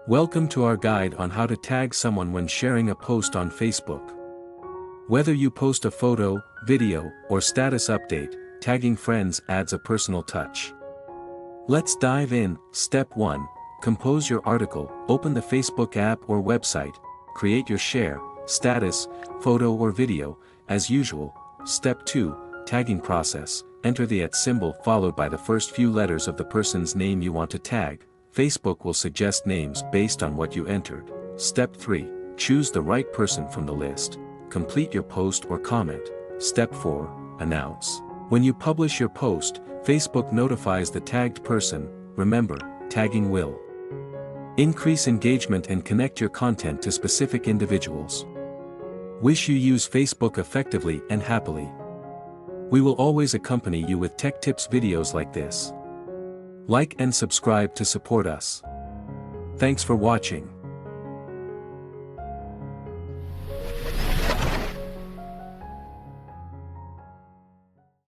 Welcome to our guide on how to tag someone when sharing a post on Facebook. Whether you post a photo, video, or status update, tagging friends adds a personal touch. Let's dive in. Step 1. Compose your article. Open the Facebook app or website. Create your share, status, photo or video. As usual. Step 2. Tagging process. Enter the @ symbol followed by the first few letters of the person's name you want to tag. Facebook will suggest names based on what you entered. Step 3. Choose the right person from the list. Complete your post or comment. Step 4. Announce. When you publish your post, Facebook notifies the tagged person. Remember, tagging will increase engagement and connect your content to specific individuals. Wish you use Facebook effectively and happily. We will always accompany you with tech tips videos like this. Like and subscribe to support us. Thanks for watching.